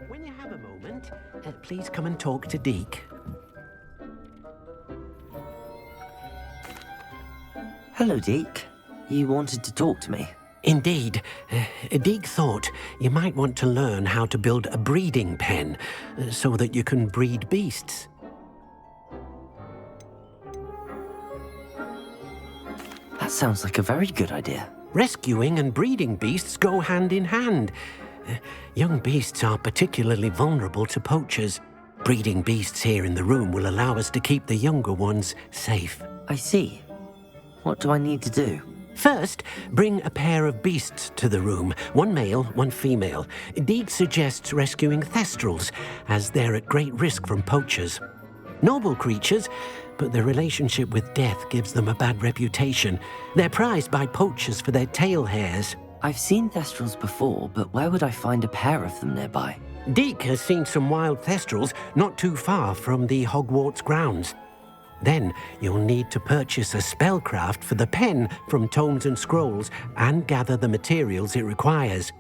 When you have a moment, please come and talk to Deke. Hello, Deke. You wanted to talk to me? Indeed. Deke thought you might want to learn how to build a breeding pen so that you can breed beasts. That sounds like a very good idea. Rescuing and breeding beasts go hand in hand. Young beasts are particularly vulnerable to poachers. Breeding beasts here in the room will allow us to keep the younger ones safe. I see. What do I need to do? First, bring a pair of beasts to the room. One male, one female. Deke suggests rescuing thestrals, as they're at great risk from poachers. Noble creatures, but their relationship with death gives them a bad reputation. They're prized by poachers for their tail hairs. I've seen thestrals before, but where would I find a pair of them nearby? Deke has seen some wild thestrals not too far from the Hogwarts grounds. Then you'll need to purchase a spellcraft for the pen from Tomes and Scrolls and gather the materials it requires.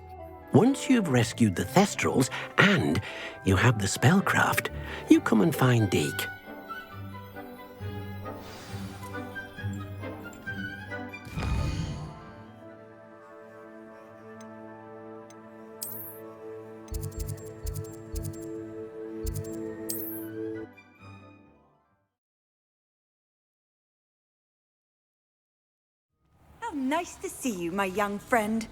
Once you've rescued the thestrals and you have the spellcraft, you come and find Deke. Nice to see you, my young friend.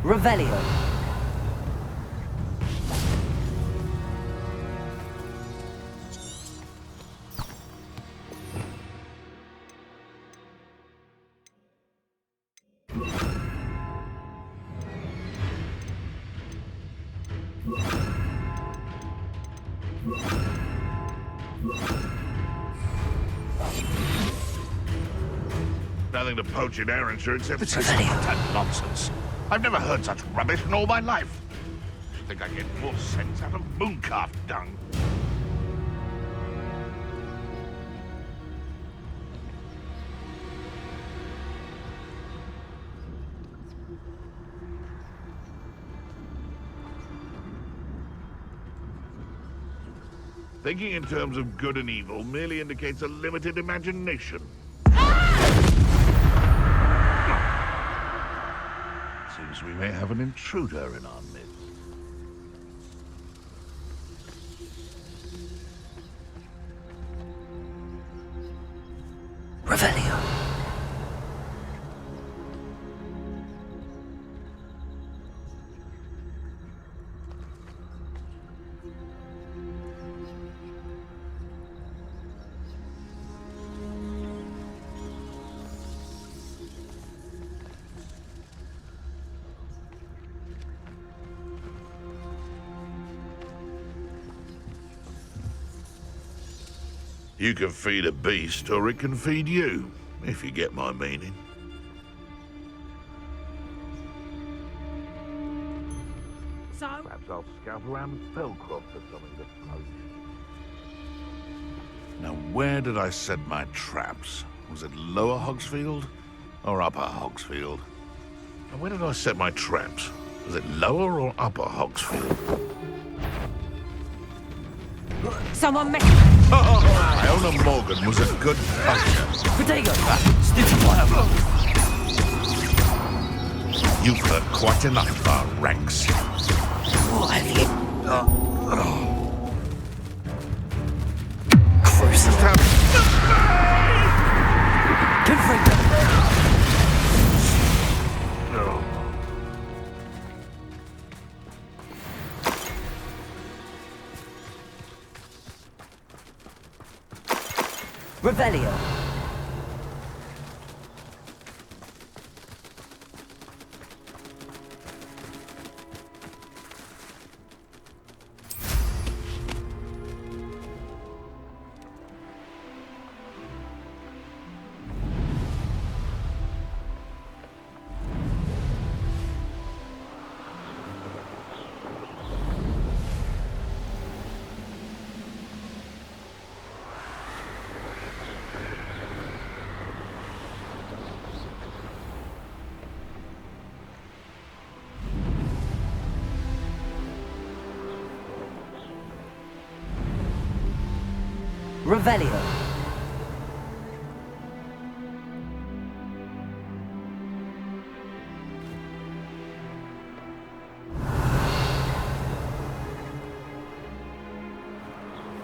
Revelio. Nothing to poach in Ayrshire except this is utter nonsense. I've never heard such rubbish in all my life. I think I get more sense out of mooncalf dung. Thinking in terms of good and evil merely indicates a limited imagination. Seems we may have an intruder in our midst. Revelio. You can feed a beast, or it can feed you, if you get my meaning. So? Perhaps I'll scout around Spellcroft for something to poach. Now, where did I set my traps? Was it Lower Hogsfield or Upper Hogsfield? And where did I set my traps? Was it Lower or Upper Hogsfield? Someone met... Iona Morgan was a good poacher. Protego! Stupid one! You've heard quite enough of our ranks. What have you... Crucible. Confront them! Revelio. Revelio.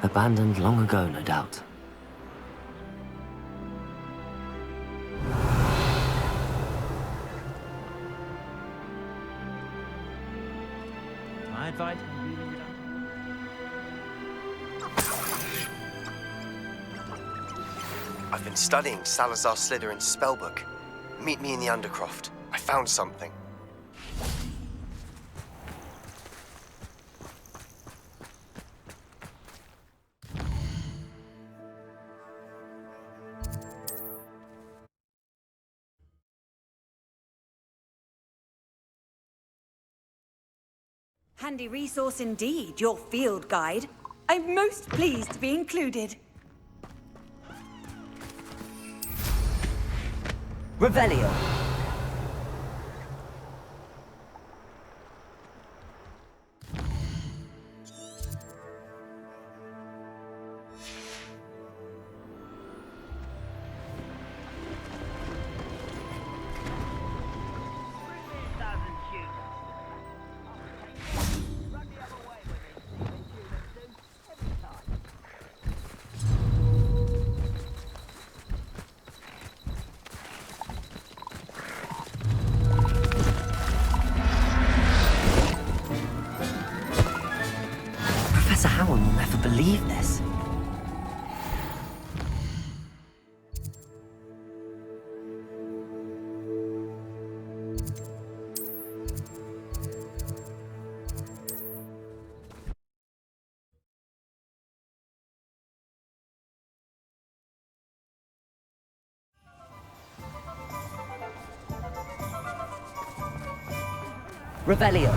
Abandoned long ago, no doubt. I advise reading it I've been studying Salazar Slytherin's spellbook. Meet me in the Undercroft. I found something. Handy resource indeed, your field guide. I'm most pleased to be included. Revelio. Professor Howard will never believe this. Revelio.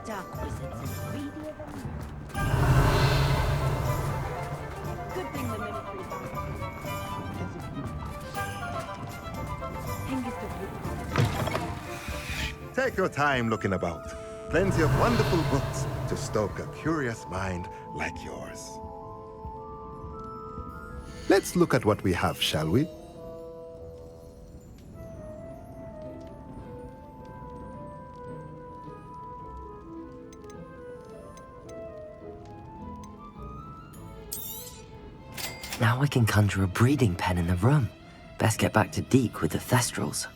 Dark wizards are greedier than good thing the military Take your time looking about. Plenty of wonderful books to stoke a curious mind like yours. Let's look at what we have, shall we? Now I can conjure a breeding pen in the room. Best get back to Deke with the Thestrals.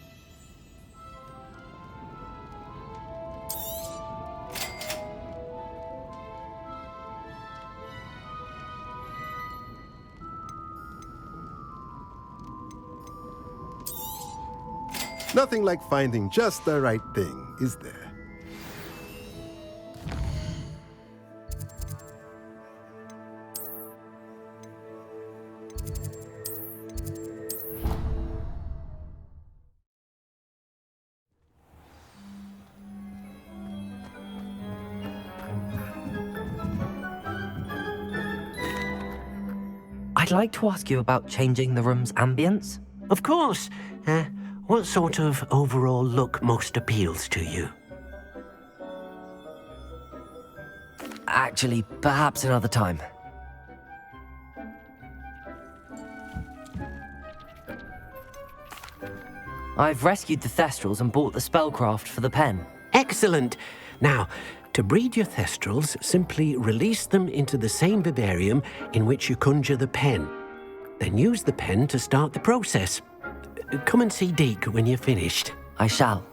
Nothing like finding just the right thing, is there? I'd like to ask you about changing the room's ambience. Of course. What sort of overall look most appeals to you? Actually, perhaps another time. I've rescued the Thestrals and bought the spellcraft for the pen. Excellent. Now, to breed your Thestrals, simply release them into the same vivarium in which you conjure the pen. Then use the pen to start the process. Come and see Deke when you're finished. I shall.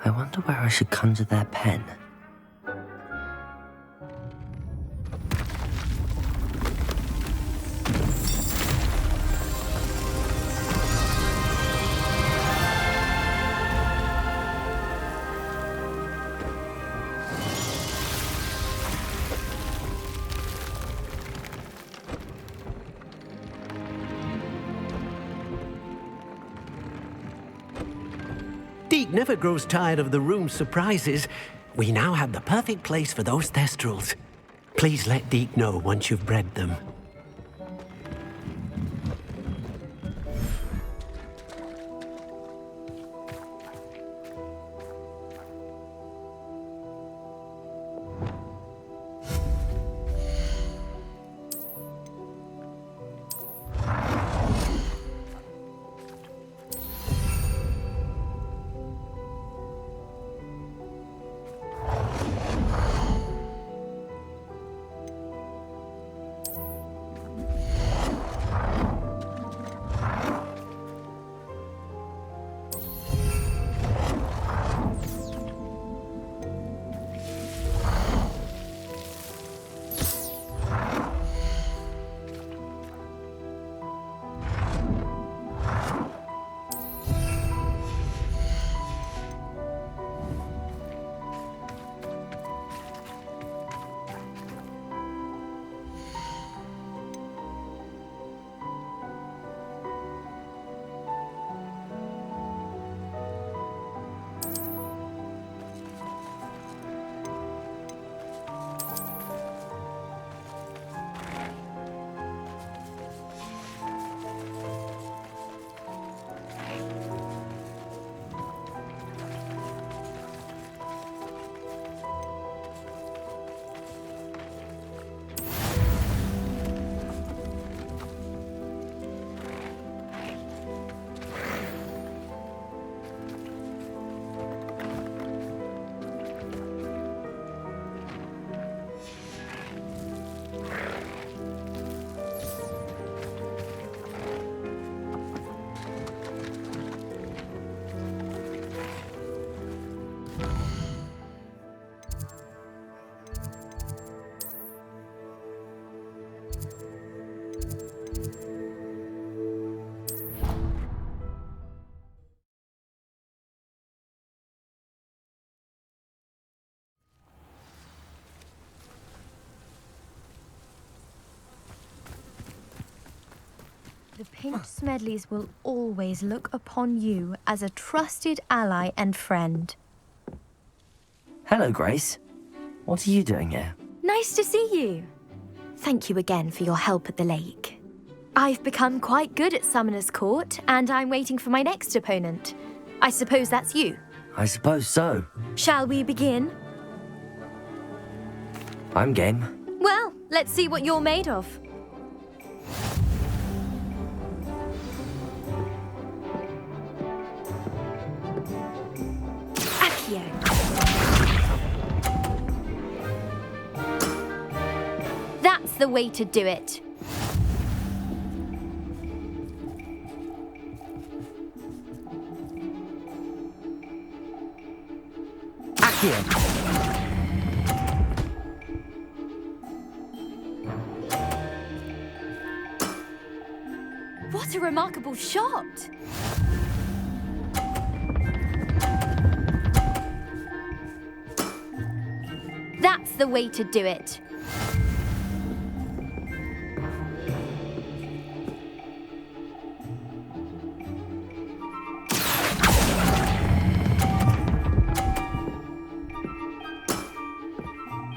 I wonder where I should conjure their pen. Deke never grows tired of the room's surprises. We now have the perfect place for those Thestrals. Please let Deke know once you've bred them. King Smedley's will always look upon you as a trusted ally and friend. Hello, Grace. What are you doing here? Nice to see you. Thank you again for your help at the lake. I've become quite good at Summoner's Court, and I'm waiting for my next opponent. I suppose that's you. I suppose so. Shall we begin? I'm game. Well, let's see what you're made of. Accio. That's the way to do it. Accio. What a remarkable shot! That's the way to do it.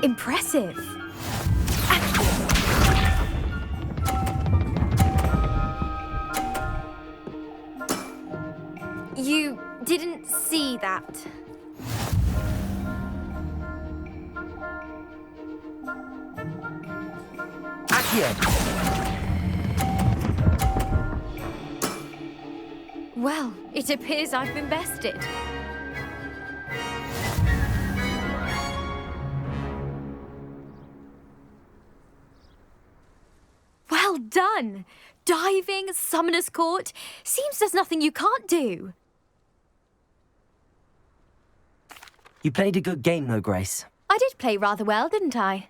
Impressive. You didn't see that. Accio. Well, it appears I've been bested. Well done! Diving, Summoner's Court. Seems there's nothing you can't do. You played a good game, though, Grace. I did play rather well, didn't I?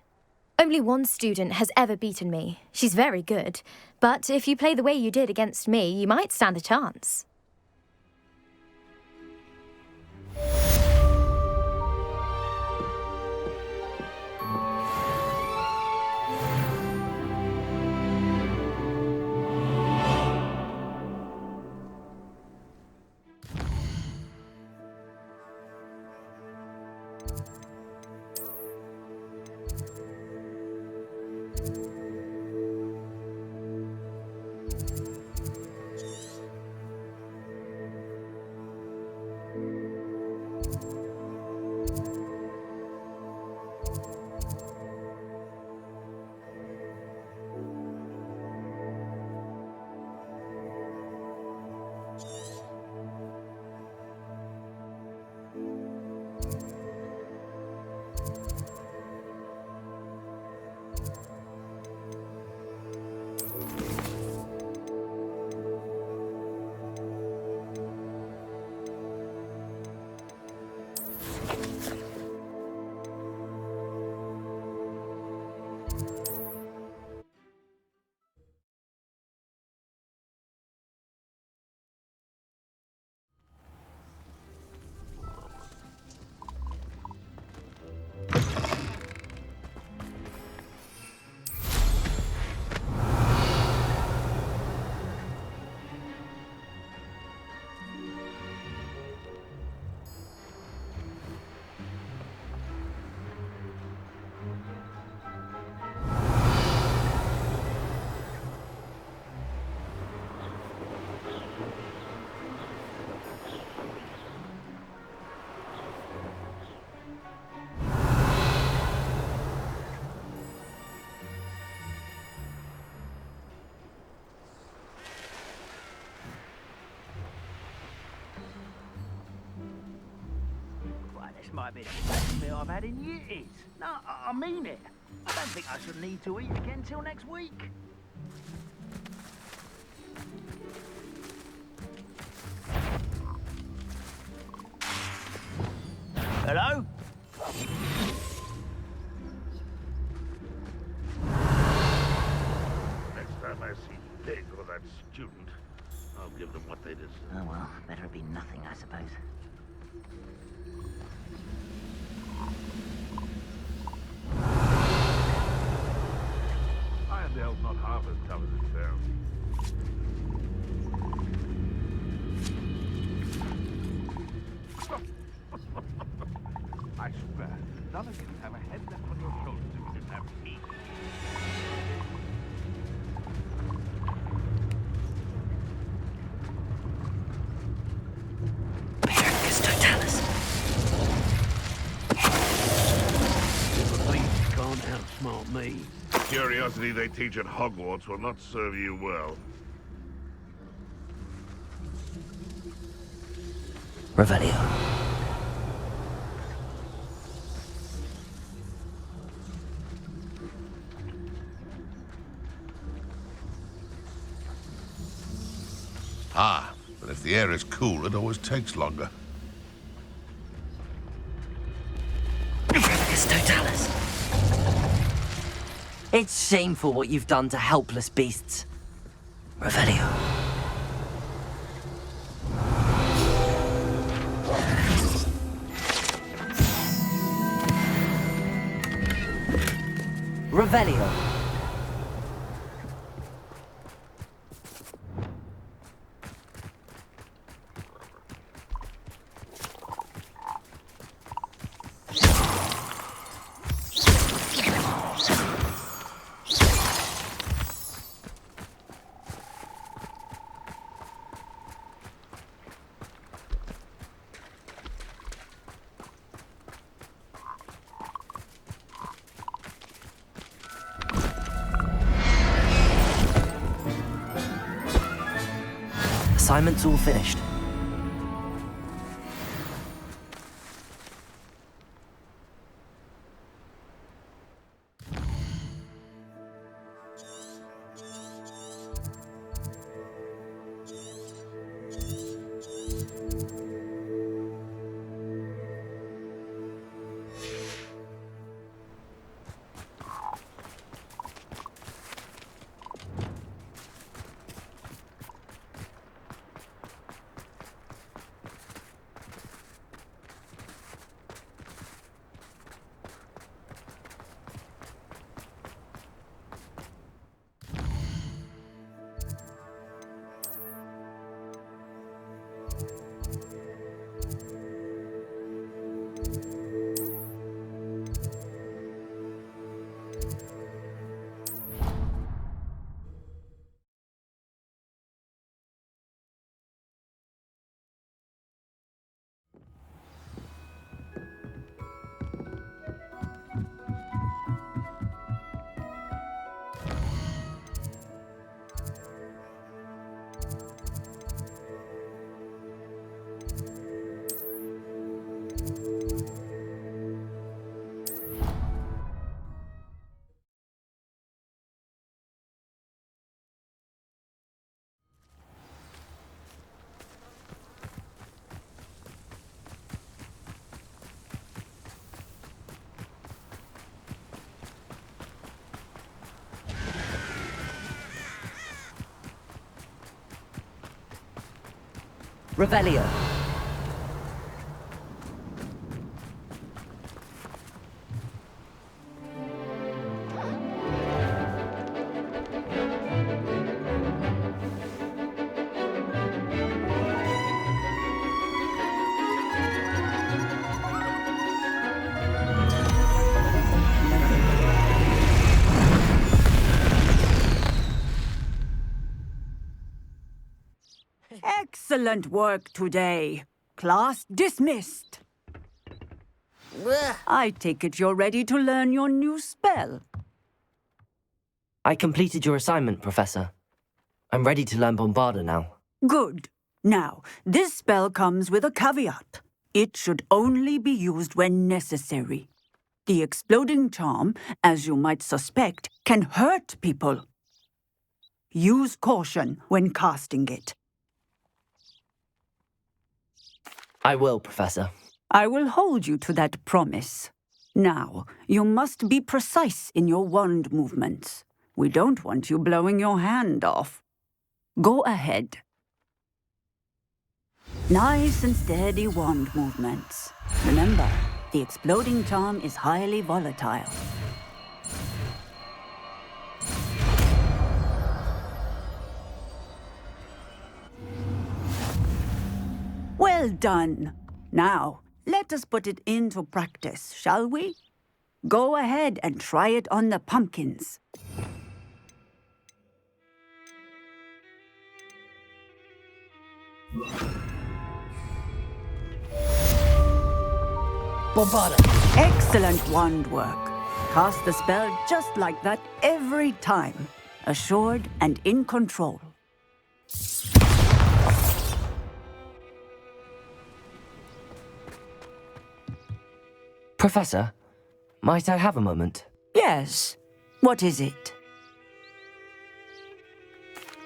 Only one student has ever beaten me. She's very good. But if you play the way you did against me, you might stand a chance. Might be the best meal I've had in years. No, I mean it. I don't think I should need to eat again till next week. Hello? Next time I see Pig or that student, I'll give them what they deserve. Oh well, better be nothing, I suppose. Irondale's not half as tough as it sounds. I swear, none of you would have a head left on your shoulders if you didn't have me. The police can't outsmart me. The curiosity they teach at Hogwarts will not serve you well. Revelio. Ah, but if the air is cool, it always takes longer. Revelicus Totalis. It's shameful what you've done to helpless beasts. Revelio. Revelio. Assignment's all finished. Revelio. Excellent work today. Class dismissed. I take it you're ready to learn your new spell. I completed your assignment, Professor. I'm ready to learn Bombarda now. Good. Now, this spell comes with a caveat. It should only be used when necessary. The exploding charm, as you might suspect, can hurt people. Use caution when casting it. I will, Professor. I will hold you to that promise. Now, you must be precise in your wand movements. We don't want you blowing your hand off. Go ahead. Nice and steady wand movements. Remember, the exploding charm is highly volatile. Well done. Now, let us put it into practice, shall we? Go ahead and try it on the pumpkins. Excellent wand work. Cast the spell just like that every time. Assured and in control. Professor, might I have a moment? Yes. What is it?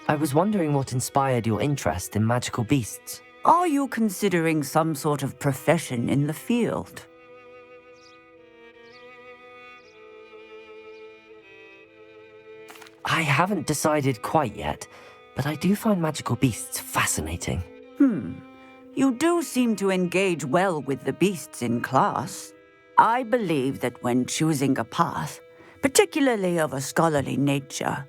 I was wondering what inspired your interest in magical beasts. Are you considering some sort of profession in the field? I haven't decided quite yet, but I do find magical beasts fascinating. You do seem to engage well with the beasts in class. I believe that when choosing a path, particularly of a scholarly nature,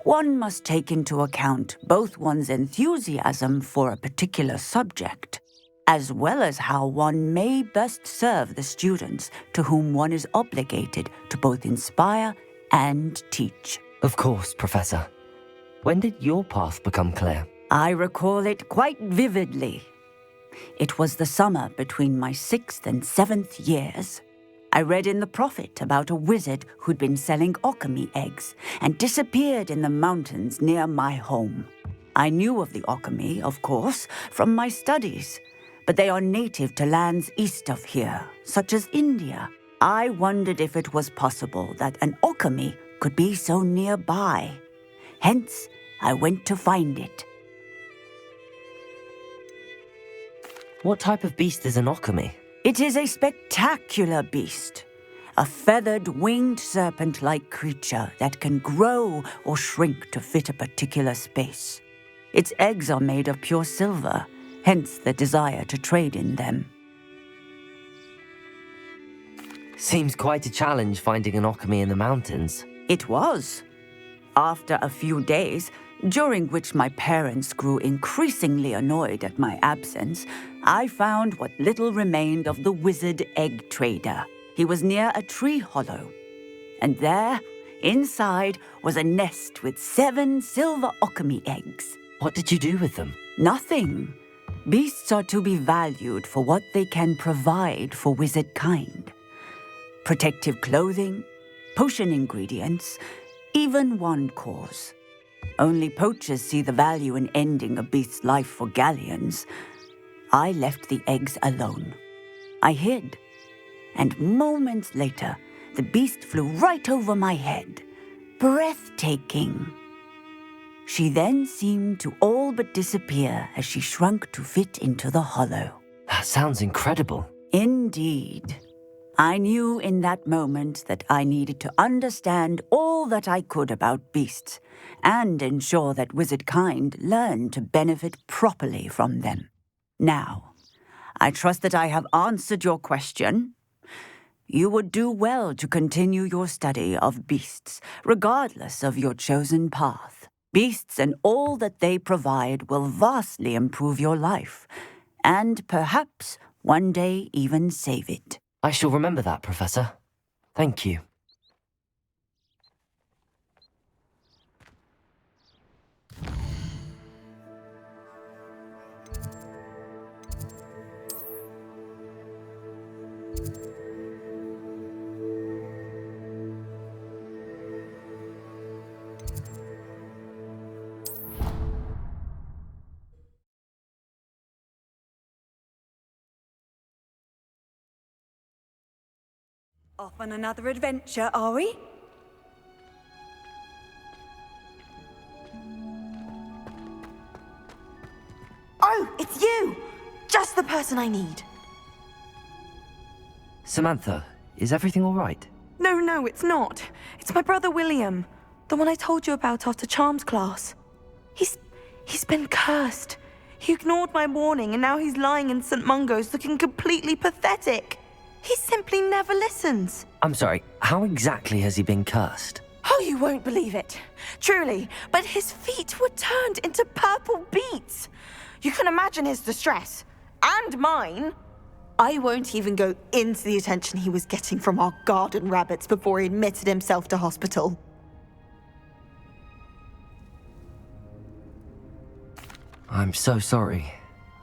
one must take into account both one's enthusiasm for a particular subject, as well as how one may best serve the students to whom one is obligated to both inspire and teach. Of course, Professor. When did your path become clear? I recall it quite vividly. It was the summer between my 6th and 7th years. I read in the Prophet about a wizard who'd been selling alchemy eggs and disappeared in the mountains near my home. I knew of the alchemy, of course, from my studies, but they are native to lands east of here, such as India. I wondered if it was possible that an alchemy could be so nearby. Hence, I went to find it. What type of beast is an alchemy? It is a spectacular beast. A feathered, winged serpent-like creature that can grow or shrink to fit a particular space. Its eggs are made of pure silver, hence the desire to trade in them. Seems quite a challenge finding an alchemy in the mountains. It was. After a few days, during which my parents grew increasingly annoyed at my absence, I found what little remained of the wizard egg trader. He was near a tree hollow, and there, inside, was a nest with 7 silver alchemy eggs. What did you do with them? Nothing. Beasts are to be valued for what they can provide for wizard kind. Protective clothing, potion ingredients, even wand cores. Only poachers see the value in ending a beast's life for galleons. I left the eggs alone. I hid, and moments later, the beast flew right over my head. Breathtaking. She then seemed to all but disappear as she shrunk to fit into the hollow. That sounds incredible. Indeed. I knew in that moment that I needed to understand all that I could about beasts and ensure that wizard kind learned to benefit properly from them. Now, I trust that I have answered your question. You would do well to continue your study of beasts, regardless of your chosen path. Beasts and all that they provide will vastly improve your life, and perhaps one day even save it. I shall remember that, Professor. Thank you. Off on another adventure, are we? Oh, it's you! Just the person I need. Samantha, is everything all right? No, it's not. It's my brother William. The one I told you about after Charms class. He's been cursed. He ignored my warning and now he's lying in St. Mungo's looking completely pathetic. He simply never listens. I'm sorry, how exactly has he been cursed? Oh, you won't believe it. Truly, but his feet were turned into purple beets. You can imagine his distress. And mine. I won't even go into the attention he was getting from our garden rabbits before he admitted himself to hospital. I'm so sorry.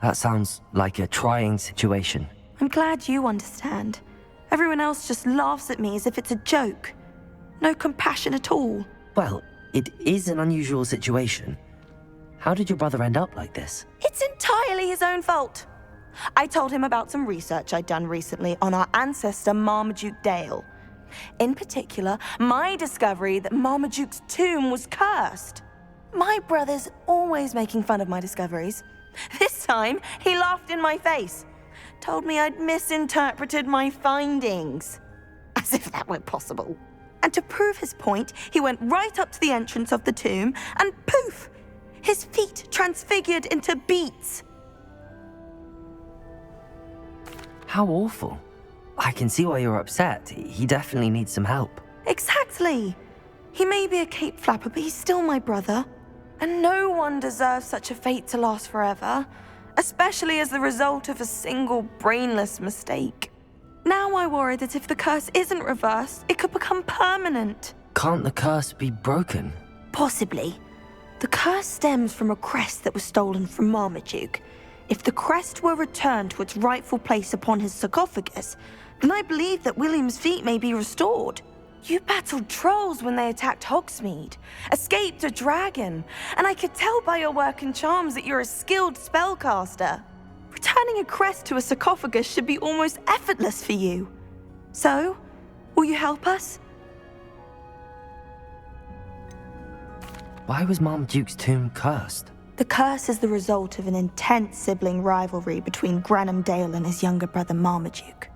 That sounds like a trying situation. I'm glad you understand. Everyone else just laughs at me as if it's a joke. No compassion at all. Well, it is an unusual situation. How did your brother end up like this? It's entirely his own fault. I told him about some research I'd done recently on our ancestor Marmaduke Dale. In particular, my discovery that Marmaduke's tomb was cursed. My brother's always making fun of my discoveries. This time, he laughed in my face. Told me I'd misinterpreted my findings. As if that were possible. And to prove his point, he went right up to the entrance of the tomb and poof! His feet transfigured into beets. How awful. I can see why you're upset. He definitely needs some help. Exactly. He may be a cape flapper, but he's still my brother. And no one deserves such a fate to last forever, especially as the result of a single brainless mistake. Now I worry that if the curse isn't reversed, it could become permanent. Can't the curse be broken? Possibly. The curse stems from a crest that was stolen from Marmaduke. If the crest were returned to its rightful place upon his sarcophagus, then I believe that William's feet may be restored. You battled trolls when they attacked Hogsmeade, escaped a dragon, and I could tell by your work and charms that you're a skilled spellcaster. Returning a crest to a sarcophagus should be almost effortless for you. So, will you help us? Why was Marmaduke's tomb cursed? The curse is the result of an intense sibling rivalry between Granham Dale and his younger brother Marmaduke.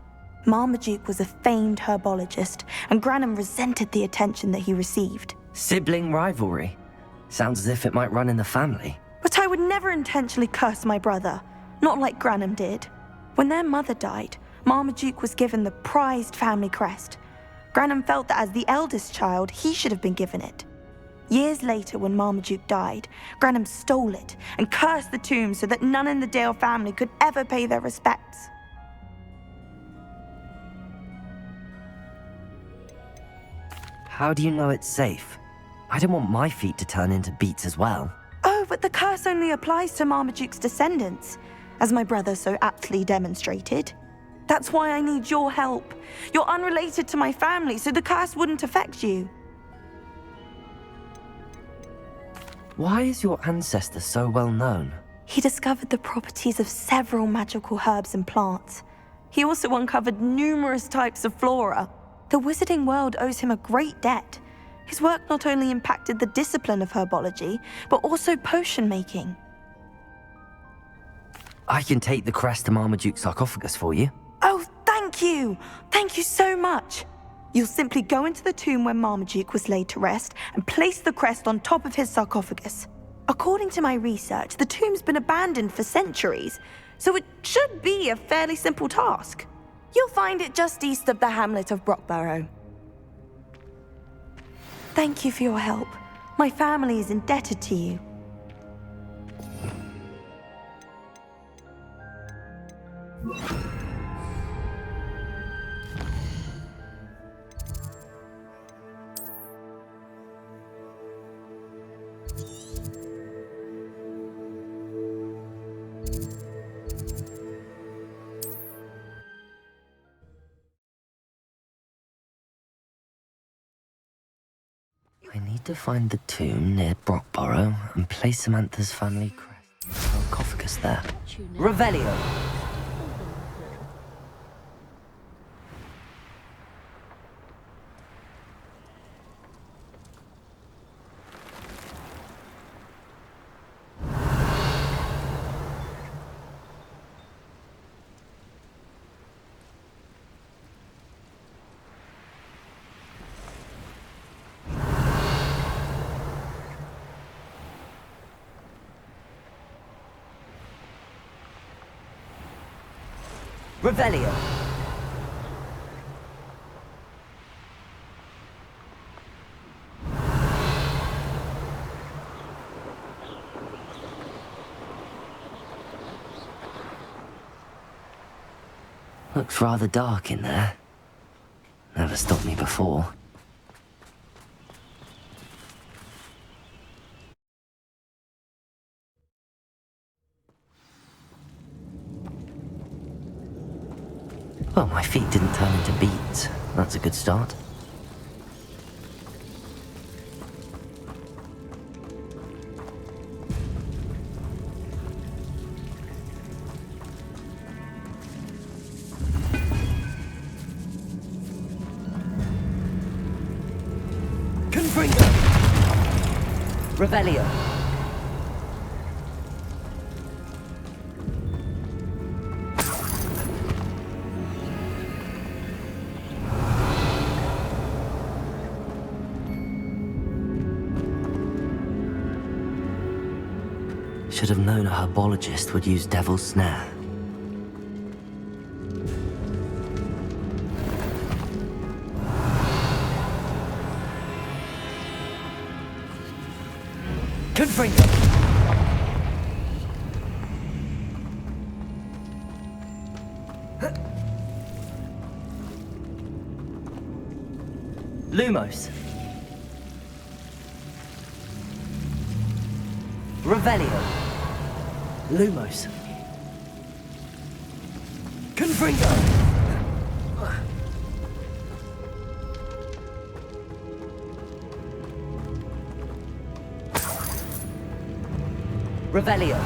Marmaduke was a famed herbologist, and Granham resented the attention that he received. Sibling rivalry? Sounds as if it might run in the family. But I would never intentionally curse my brother, not like Granham did. When their mother died, Marmaduke was given the prized family crest. Granham felt that as the eldest child, he should have been given it. Years later, when Marmaduke died, Granham stole it and cursed the tomb so that none in the Dale family could ever pay their respects. How do you know it's safe? I don't want my feet to turn into beets as well. Oh, but the curse only applies to Marmaduke's descendants, as my brother so aptly demonstrated. That's why I need your help. You're unrelated to my family, so the curse wouldn't affect you. Why is your ancestor so well known? He discovered the properties of several magical herbs and plants. He also uncovered numerous types of flora. The wizarding world owes him a great debt. His work not only impacted the discipline of herbology, but also potion making. I can take the crest to Marmaduke's sarcophagus for you. Oh, thank you! Thank you so much! You'll simply go into the tomb where Marmaduke was laid to rest and place the crest on top of his sarcophagus. According to my research, the tomb's been abandoned for centuries, so it should be a fairly simple task. You'll find it just east of the hamlet of Brockborough. Thank you for your help. My family is indebted to you. I need to find the tomb near Brockborough and place Samantha's family crest sarcophagus there. Revelio! Revelio! Looks rather dark in there. Never stopped me before. Well, my feet didn't turn into beets. That's a good start. Revelio. Should have known a herbologist would use Devil's Snare. Confringo! Lumos. Revelio. Lumos. Confringo! Revelio.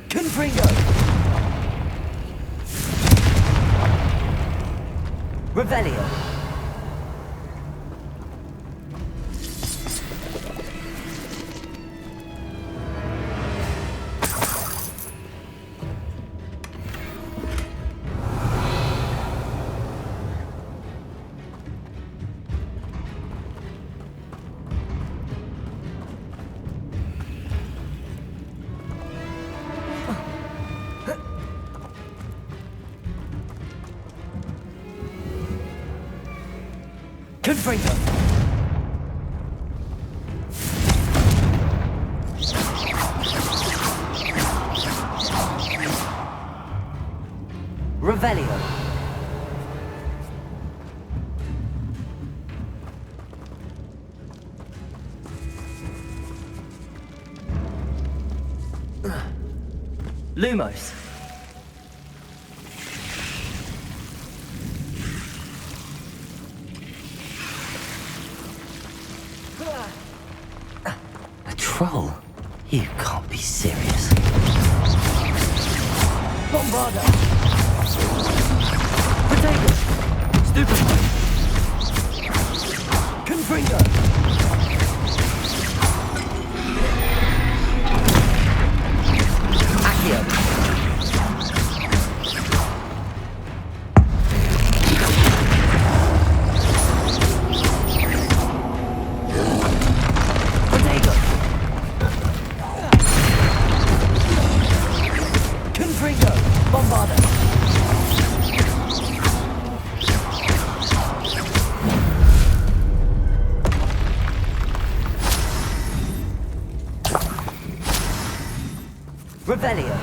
Confringo. Revelio. Confringo! Revelio. Lumos. A troll? You can't be serious. Bombarda! Potato! Stupefy! Confringo! Accio! Revelio.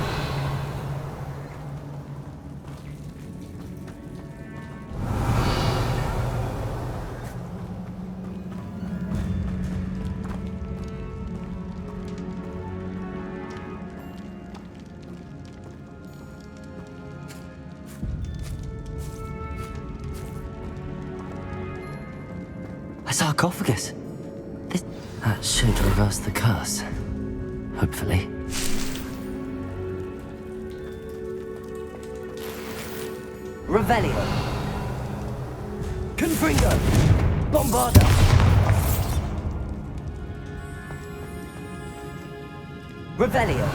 A sarcophagus. That should reverse the curse. Hopefully. Revelio. Confringo. Bombarda. Revelio.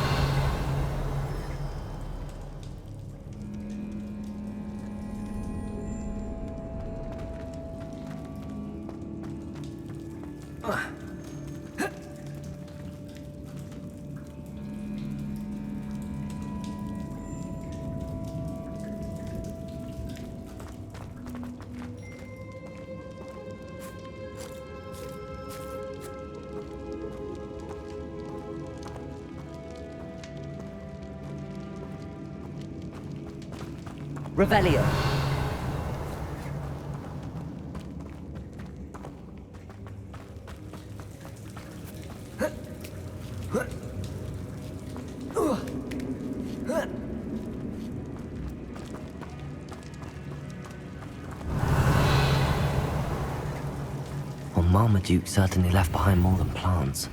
Revelio. Well, Marmaduke certainly left behind more than plants.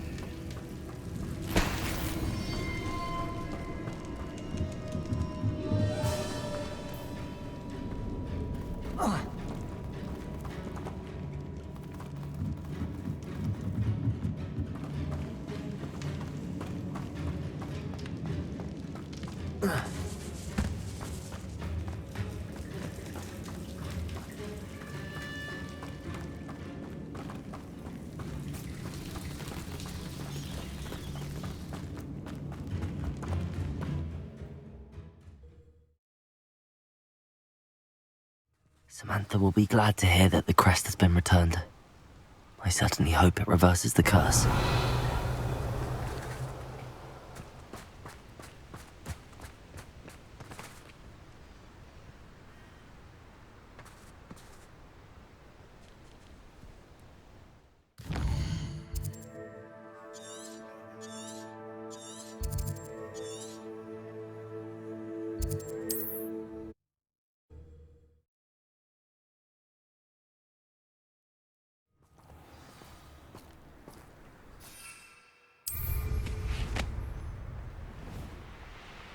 Samantha will be glad to hear that the crest has been returned. I certainly hope it reverses the curse.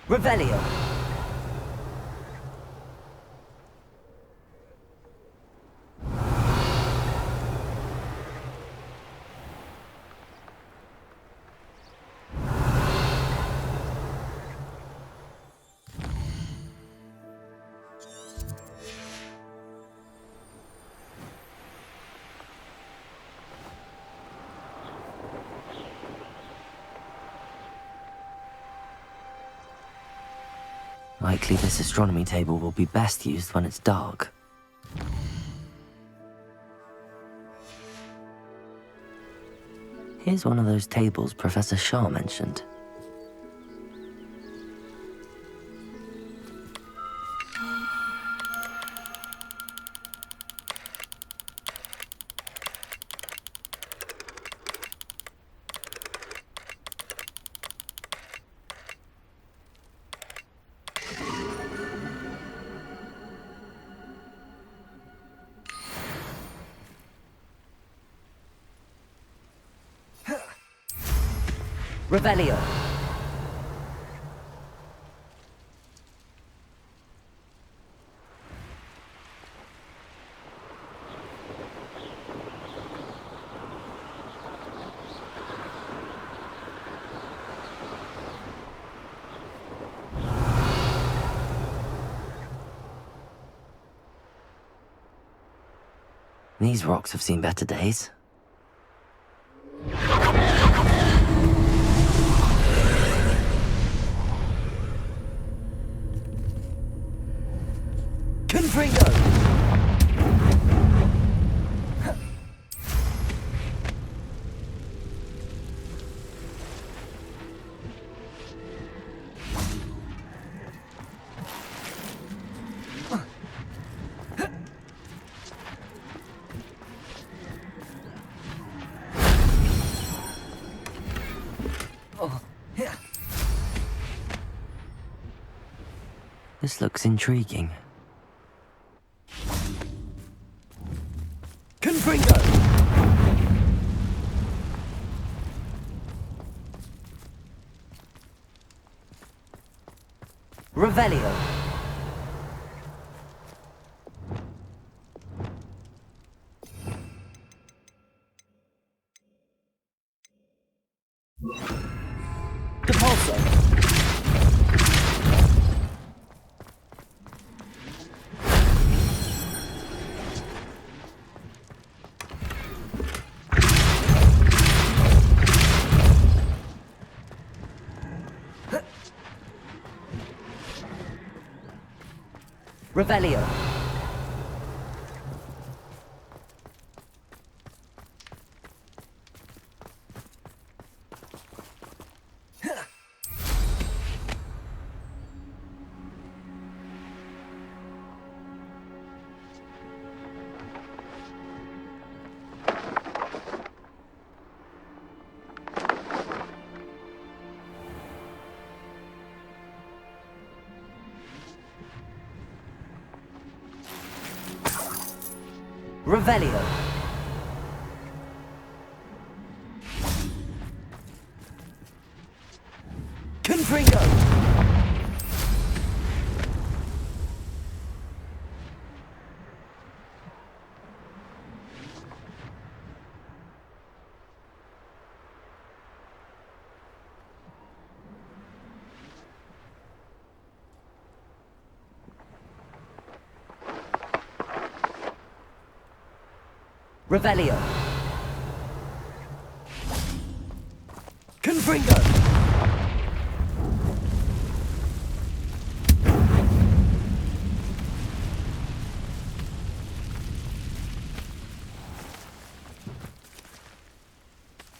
Revelio. Likely this astronomy table will be best used when it's dark. Here's one of those tables Professor Shah mentioned. Revelio. These rocks have seen better days. This looks intriguing. Confringo! Revelio. Depulso. Revelio. Revelio. Confringo. Revelio. Confringo.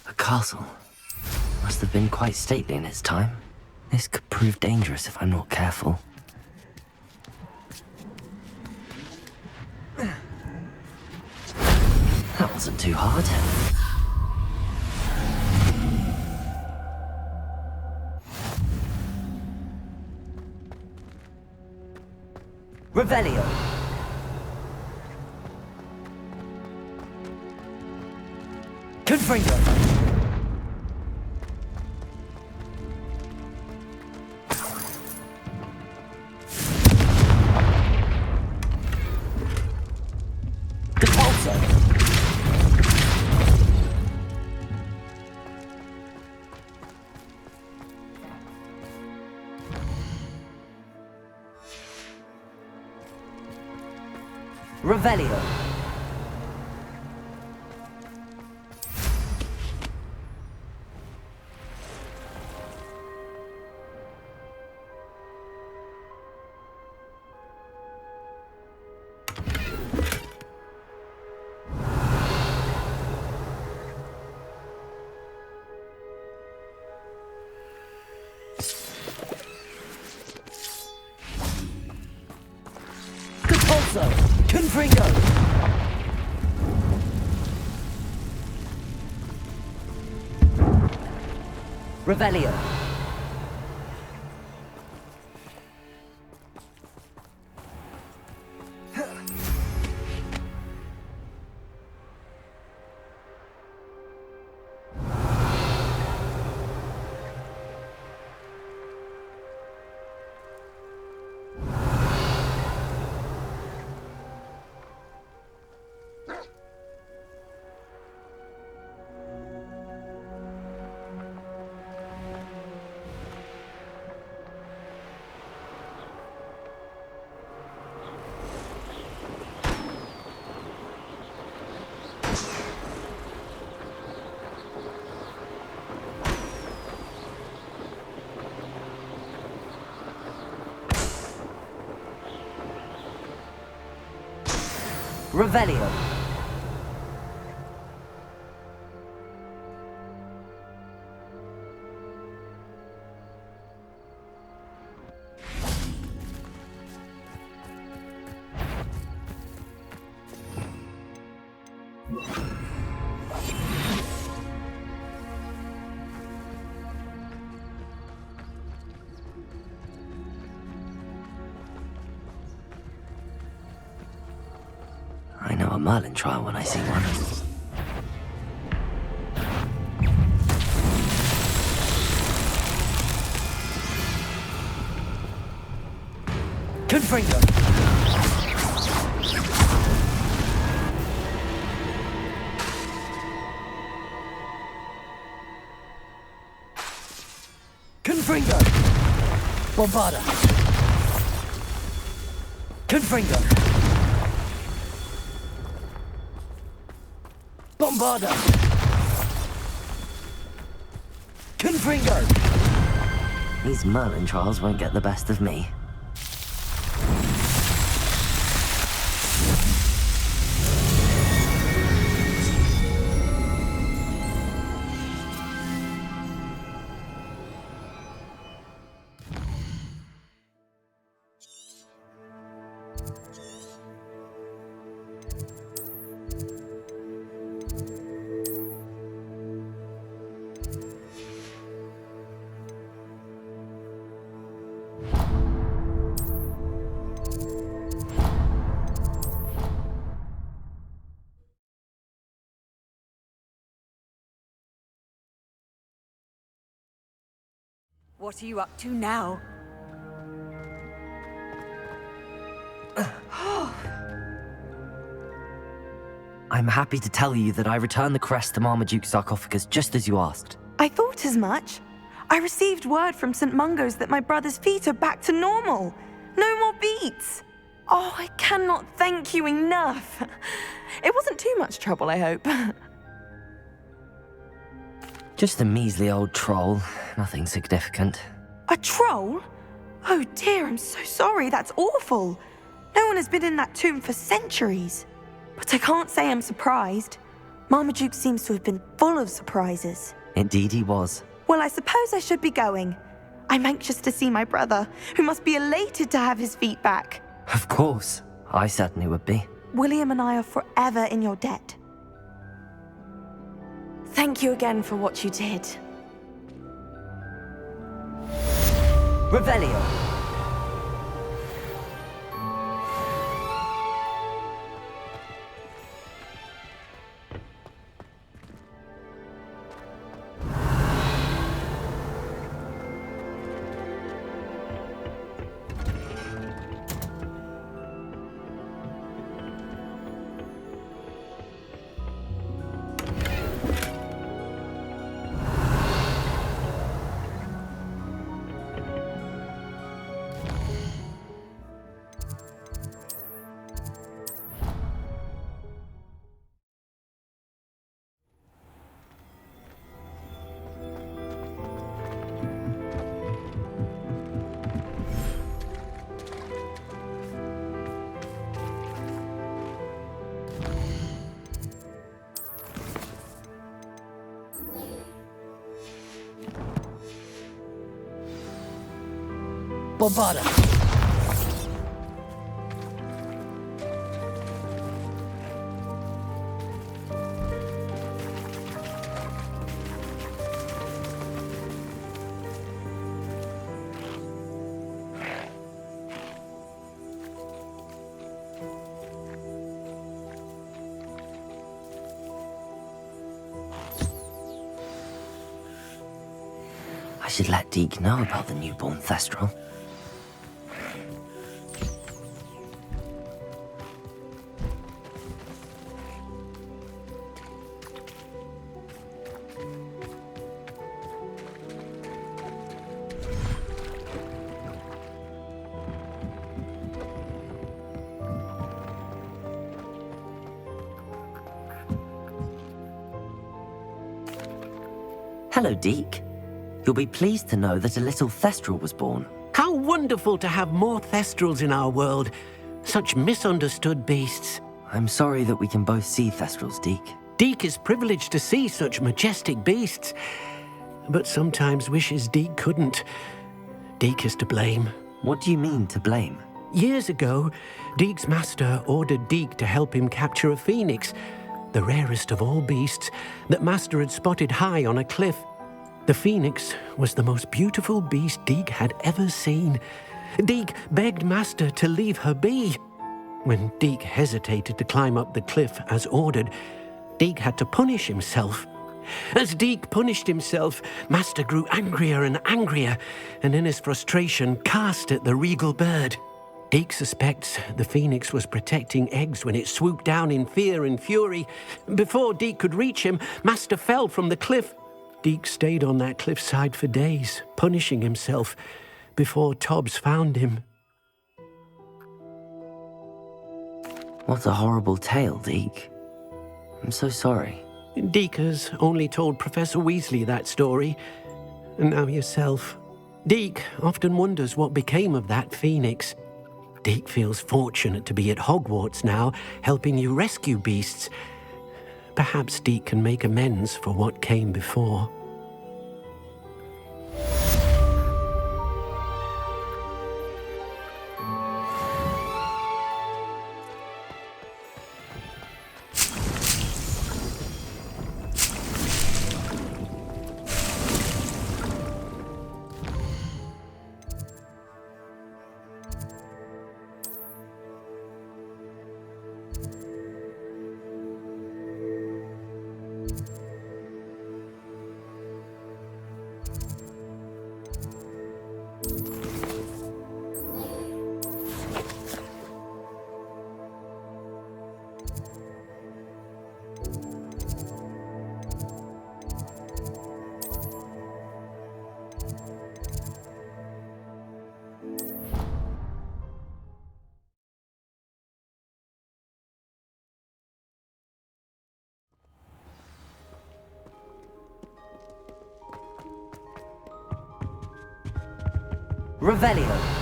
A castle. Must have been quite stately in its time. This could prove dangerous if I'm not careful. That wasn't too hard. Revelio. Confringo. Revelio. Compulso. Confringo. Revelio. Revelio. I know a Merlin trial when I see one. Confringo. Confringo. Bombarda. Confringo. Bombarda! Confringo! These Merlin trials won't get the best of me. What are you up to now? I'm happy to tell you that I returned the crest to Marmaduke's sarcophagus just as you asked. I thought as much. I received word from St. Mungo's that my brother's feet are back to normal. No more beats. Oh, I cannot thank you enough. It wasn't too much trouble, I hope. Just a measly old troll, nothing significant. A troll? Oh dear, I'm so sorry, that's awful. No one has been in that tomb for centuries. But I can't say I'm surprised. Marmaduke seems to have been full of surprises. Indeed he was. Well, I suppose I should be going. I'm anxious to see my brother, who must be elated to have his feet back. Of course, I certainly would be. William and I are forever in your debt. Thank you again for what you did. Revelio. Bovada. I should let Deke know about the newborn Thestral. Hello, Deke. You'll be pleased to know that a little Thestral was born. How wonderful to have more Thestrals in our world. Such misunderstood beasts. I'm sorry that we can both see Thestrals, Deke. Deke is privileged to see such majestic beasts, but sometimes wishes Deke couldn't. Deke is to blame. What do you mean, to blame? Years ago, Deke's master ordered Deke to help him capture a phoenix, the rarest of all beasts that Master had spotted high on a cliff. The phoenix was the most beautiful beast Deke had ever seen. Deke begged Master to leave her be. When Deke hesitated to climb up the cliff as ordered, Deke had to punish himself. As Deke punished himself, Master grew angrier and angrier, and in his frustration cast at the regal bird. Deke suspects the phoenix was protecting eggs when it swooped down in fear and fury. Before Deke could reach him, Master fell from the cliff. Deke stayed on that cliffside for days, punishing himself, before Tobbs found him. What a horrible tale, Deke. I'm so sorry. Deke has only told Professor Weasley that story, and now yourself. Deke often wonders what became of that phoenix. Deke feels fortunate to be at Hogwarts now, helping you rescue beasts. Perhaps Deke can make amends for what came before. Revelio.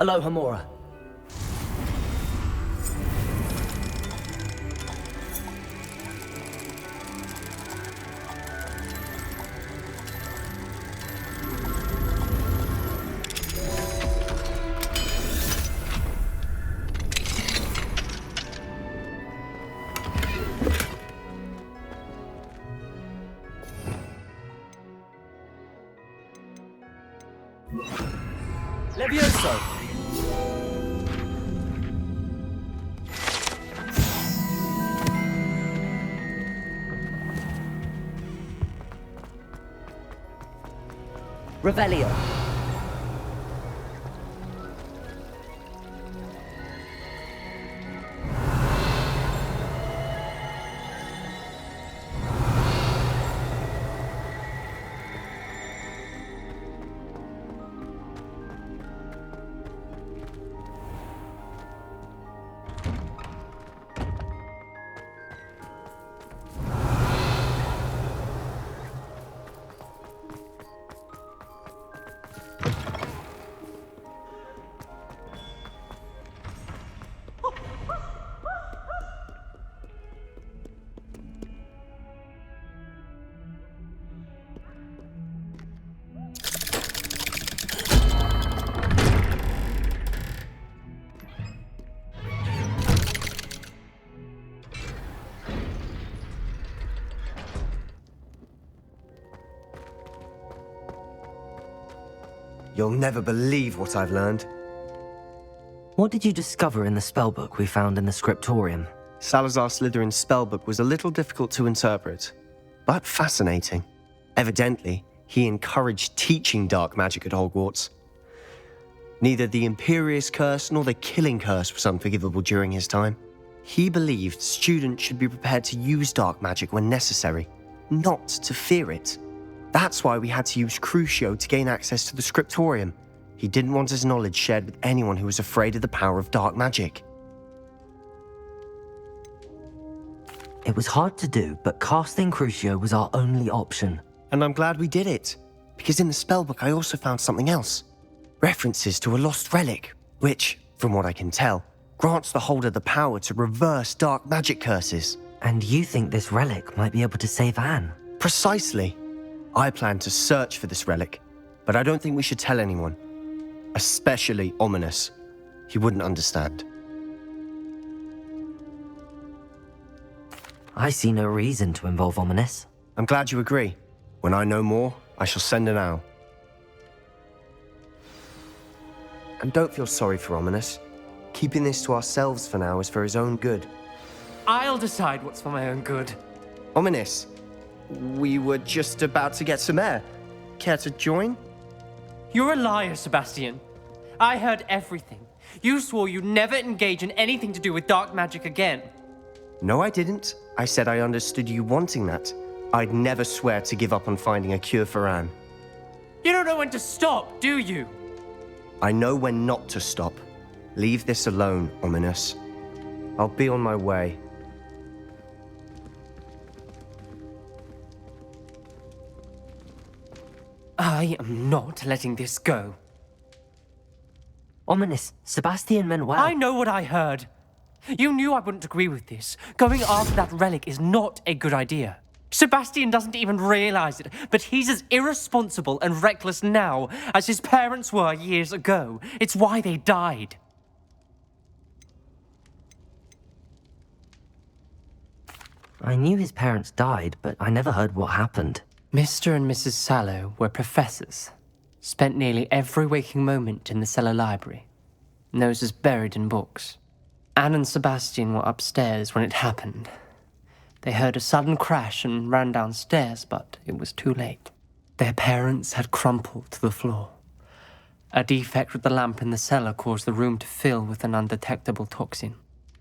Aloha Mora. Levioso! Revelio. You'll never believe what I've learned. What did you discover in the spellbook we found in the scriptorium? Salazar Slytherin's spellbook was a little difficult to interpret, but fascinating. Evidently, he encouraged teaching dark magic at Hogwarts. Neither the Imperious Curse nor the Killing Curse was unforgivable during his time. He believed students should be prepared to use dark magic when necessary, not to fear it. That's why we had to use Crucio to gain access to the scriptorium. He didn't want his knowledge shared with anyone who was afraid of the power of dark magic. It was hard to do, but casting Crucio was our only option. And I'm glad we did it, because in the spellbook I also found something else. References to a lost relic, which, from what I can tell, grants the holder the power to reverse dark magic curses. And you think this relic might be able to save Anne? Precisely. I plan to search for this relic, but I don't think we should tell anyone. Especially Ominous. He wouldn't understand. I see no reason to involve Ominous. I'm glad you agree. When I know more, I shall send an owl. And don't feel sorry for Ominous. Keeping this to ourselves for now is for his own good. I'll decide what's for my own good. Ominous, we were just about to get some air. Care to join? You're a liar, Sebastian. I heard everything. You swore you'd never engage in anything to do with dark magic again. No, I didn't. I said I understood you wanting that. I'd never swear to give up on finding a cure for Anne. You don't know when to stop, do you? I know when not to stop. Leave this alone, Ominous. I'll be on my way. I am not letting this go. Ominous, Sebastian meant well. I know what I heard. You knew I wouldn't agree with this. Going after that relic is not a good idea. Sebastian doesn't even realize it, but he's as irresponsible and reckless now as his parents were years ago. It's why they died. I knew his parents died, but I never heard what happened. Mr. and Mrs. Sallow were professors. Spent nearly every waking moment in the cellar library. Noses buried in books. Anne and Sebastian were upstairs when it happened. They heard a sudden crash and ran downstairs, but it was too late. Their parents had crumpled to the floor. A defect with the lamp in the cellar caused the room to fill with an undetectable toxin.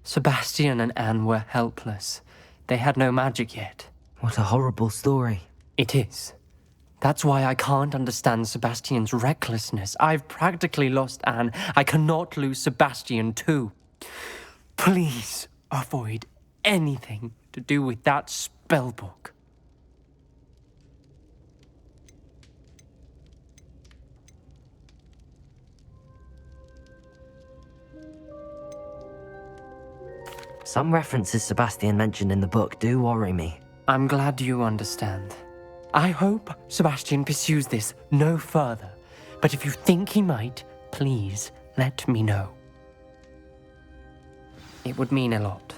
Sebastian and Anne were helpless. They had no magic yet. What a horrible story. It is. That's why I can't understand Sebastian's recklessness. I've practically lost Anne. I cannot lose Sebastian too. Please avoid anything to do with that spellbook. Some references Sebastian mentioned in the book do worry me. I'm glad you understand. I hope Sebastian pursues this no further, but if you think he might, please let me know. It would mean a lot.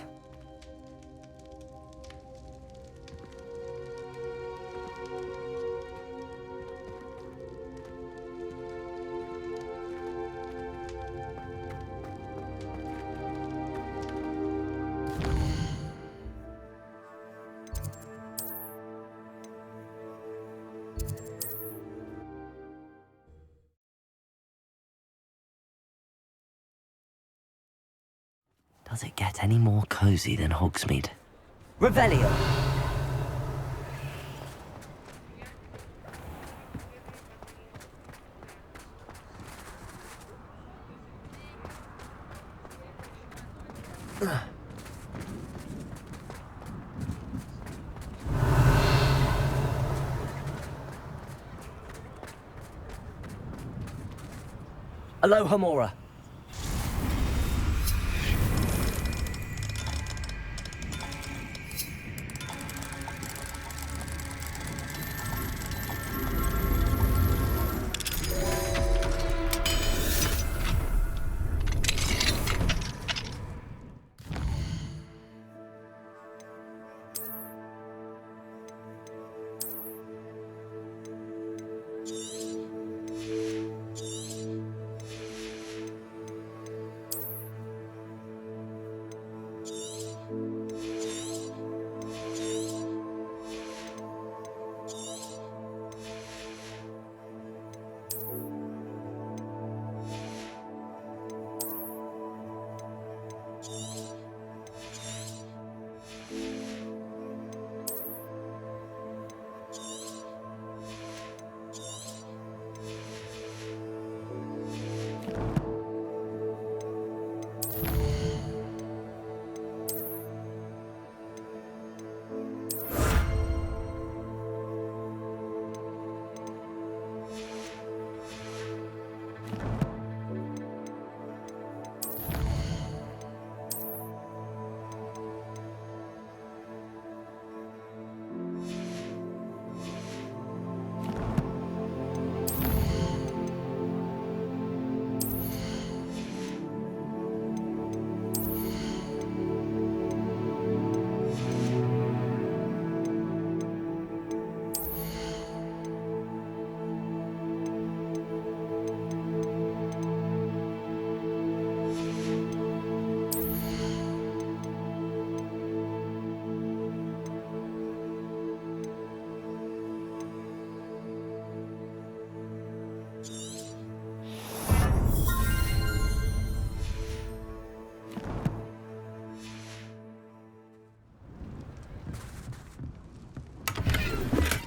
Does it get any more cozy than Hogsmeade? Revelio! Aloha Mora.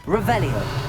Revelio.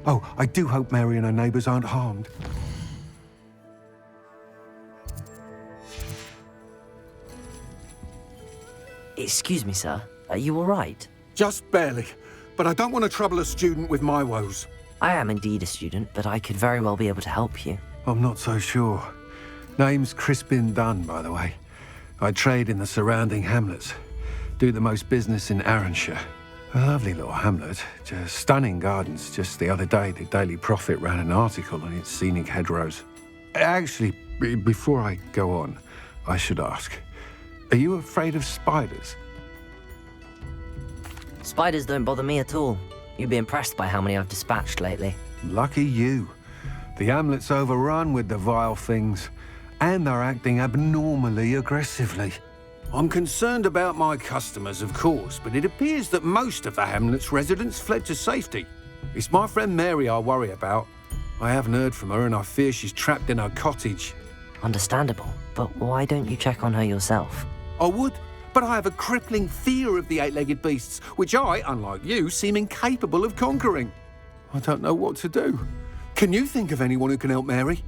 Oh, I do hope Mary and her neighbours aren't harmed. Excuse me, sir. Are you all right? Just barely. But I don't want to trouble a student with my woes. I am indeed a student, but I could very well be able to help you. I'm not so sure. Name's Crispin Dunn, by the way. I trade in the surrounding hamlets. Do the most business in Arranshire. A lovely little hamlet, just stunning gardens. Just the other day, the Daily Prophet ran an article on its scenic hedgerows. Actually, before I go on, I should ask, are you afraid of spiders? Spiders don't bother me at all. You'd be impressed by how many I've dispatched lately. Lucky you. The hamlet's overrun with the vile things, and they're acting abnormally aggressively. I'm concerned about my customers, of course, but it appears that most of the hamlet's residents fled to safety. It's my friend Mary I worry about. I haven't heard from her, and I fear she's trapped in her cottage. Understandable, but why don't you check on her yourself? I would, but I have a crippling fear of the eight-legged beasts, which I, unlike you, seem incapable of conquering. I don't know what to do. Can you think of anyone who can help Mary?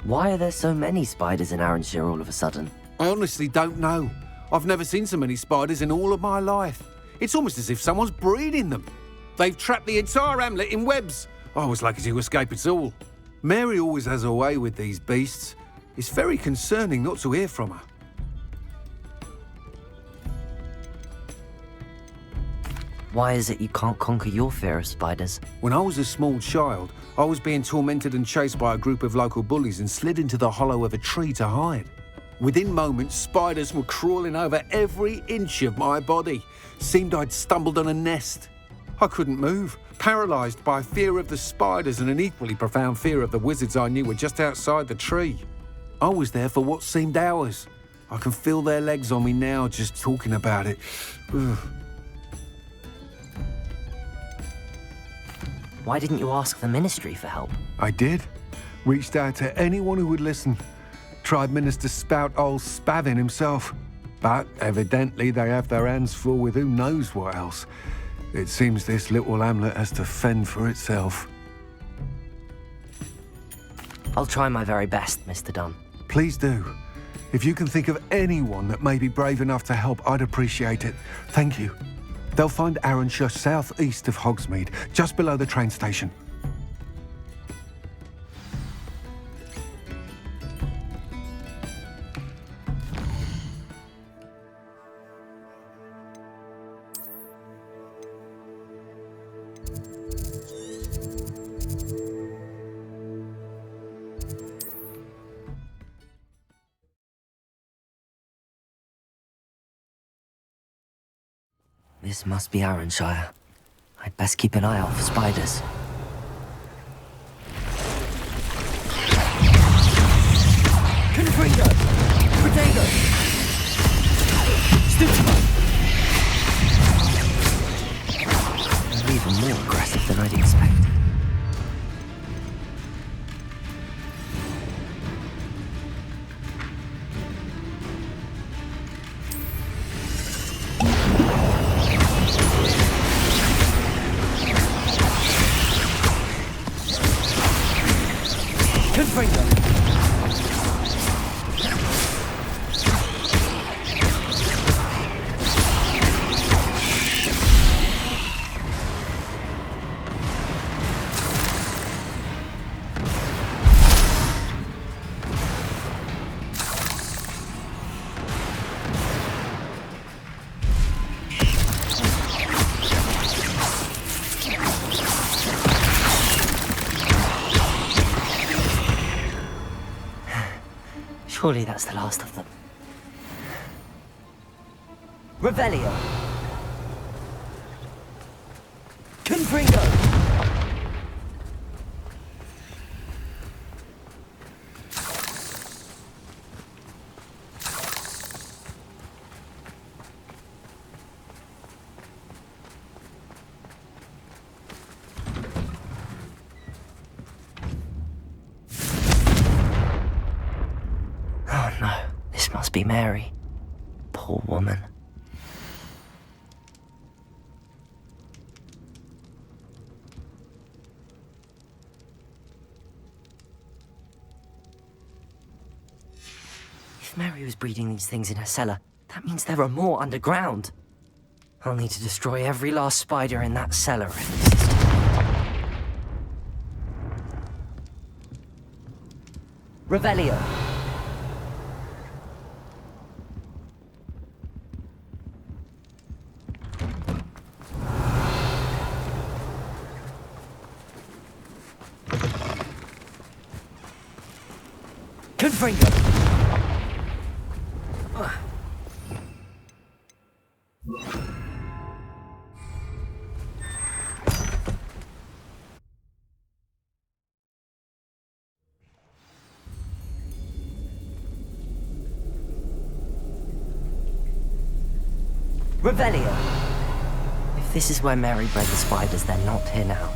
Why are there so many spiders in Arranshire all of a sudden? I honestly don't know. I've never seen so many spiders in all of my life. It's almost as if someone's breeding them. They've trapped the entire hamlet in webs. I was lucky to escape it all. Mary always has a way with these beasts. It's very concerning not to hear from her. Why is it you can't conquer your fear of spiders? When I was a small child, I was being tormented and chased by a group of local bullies and slid into the hollow of a tree to hide. Within moments, spiders were crawling over every inch of my body. Seemed I'd stumbled on a nest. I couldn't move, paralysed by fear of the spiders and an equally profound fear of the wizards I knew were just outside the tree. I was there for what seemed hours. I can feel their legs on me now just talking about it. Ugh. Why didn't you ask the ministry for help? I did. Reached out to anyone who would listen. Tried Minister Spout old Spavin himself. But evidently they have their hands full with who knows what else. It seems this little hamlet has to fend for itself. I'll try my very best, Mr. Dunn. Please do. If you can think of anyone that may be brave enough to help, I'd appreciate it. Thank you. They'll find Arranshire southeast of Hogsmeade, just below the train station. This must be Arranshire. I'd best keep an eye out for spiders. Confringo! Potato! Stitchman! They're even more aggressive than I'd expected. Surely that's the last of them. Revelio! Confringo! Oh no, this must be Mary. Poor woman. If Mary was breeding these things in her cellar, that means there are more underground. I'll need to destroy every last spider in that cellar if this is to... Revelio! Confringo! Revelio! If this is where Mary bred the spiders, they're not here now.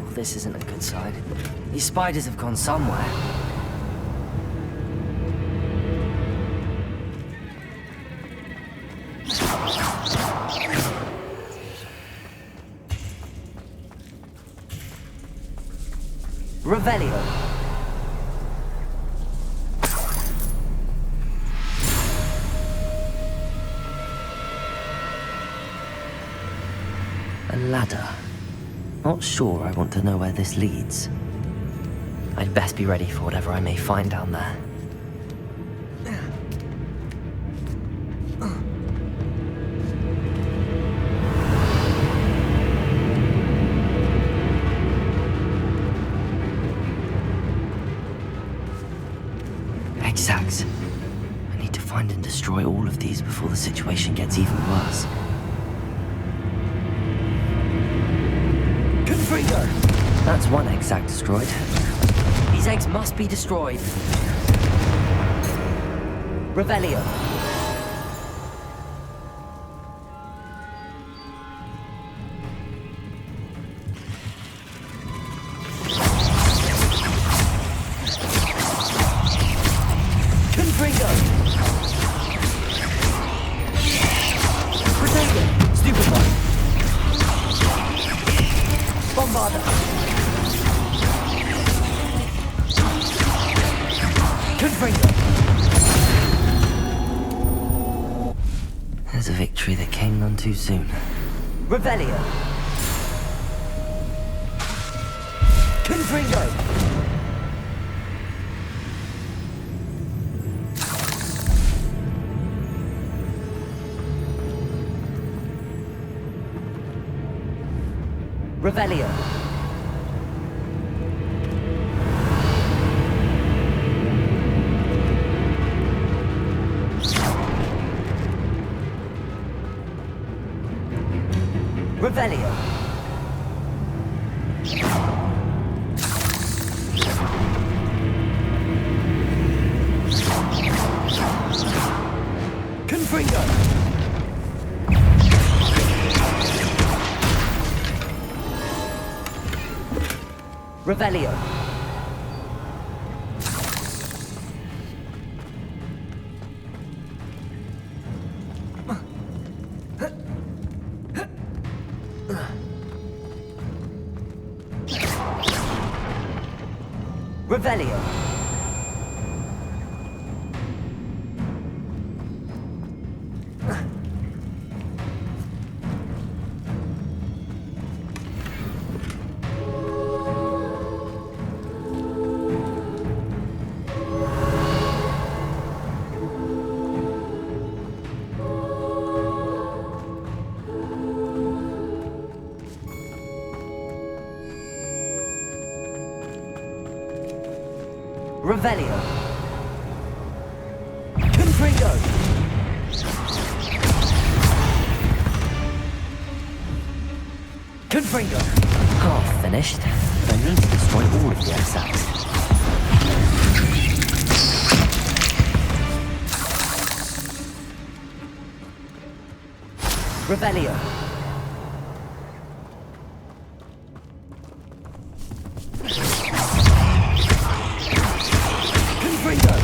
Well, this isn't a good sign. These spiders have gone somewhere. Revelio. A ladder. Not sure I want to know where this leads. I'd best be ready for whatever I may find down there. Exacts. I need to find and destroy all of these before the situation gets even worse. Confringo! That's one exact destroyed. These eggs must be destroyed. Revelio. Confringo! Protego! Stupefy! Bombarda! Confringo! There's a victory that came none too soon. Revelio! Confringo! Revelio. Revelio. Confringo! Revelio. Revelio. Revelio. Confringo! Confringo! Half finished, but I need to destroy all of the exacts. Revelio. Confringo!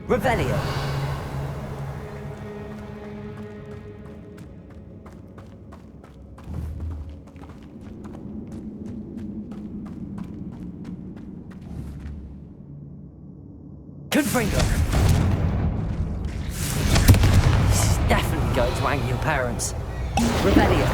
Revelio. Confringo! This is definitely going to anger your parents. Revelio.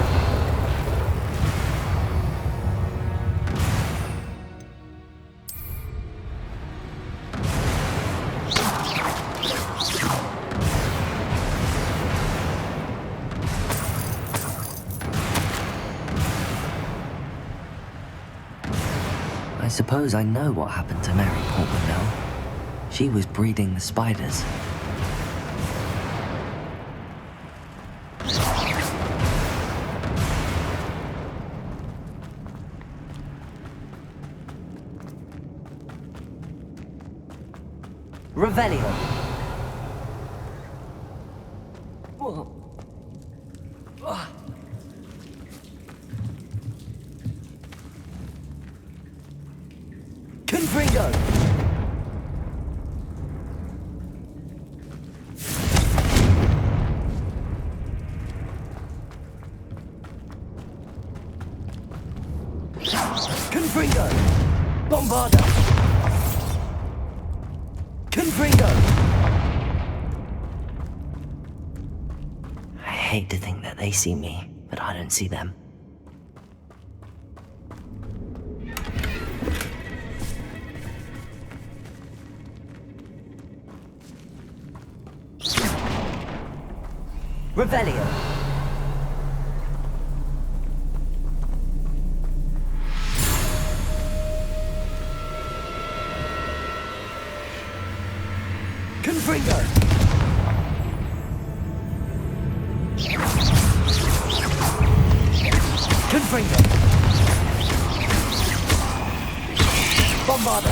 I suppose I know what happened to Mary Portmanell. She was breeding the spiders. Revelio. Confringo! Confringo! Bombarda! Confringo! I hate to think that they see me, but I don't see them. Revelio. Confringo! Confringo! Bombarda!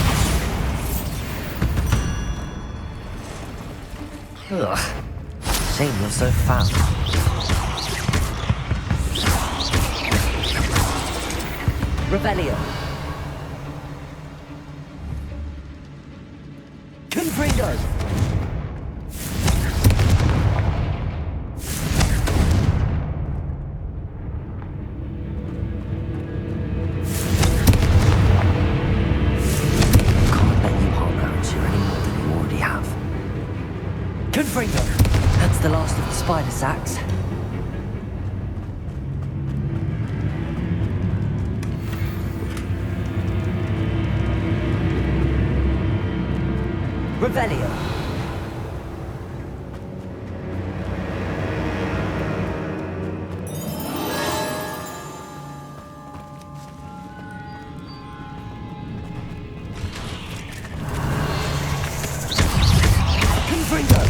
Ugh. Shame you're so fat. Revelio. Confringo! Can't let you harm Avalanche any more than you already have. Confringo! That's the last of the spider sacks. Revelio. Confringo!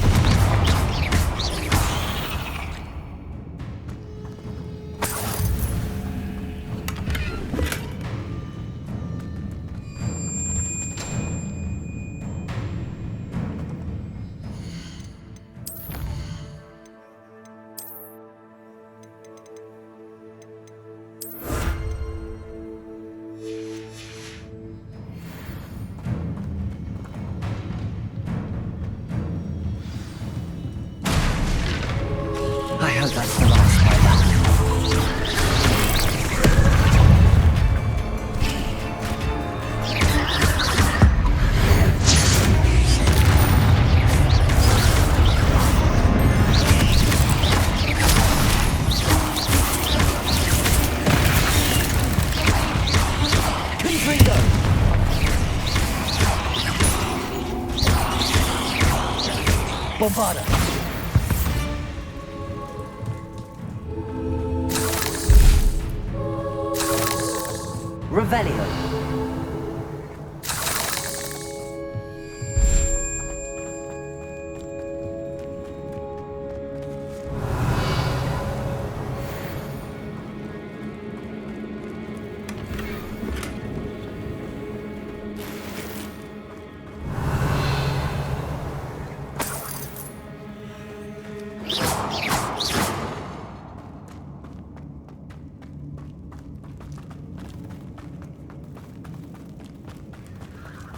I hope that's the last spider. Confringo! Bombarda! Revelio.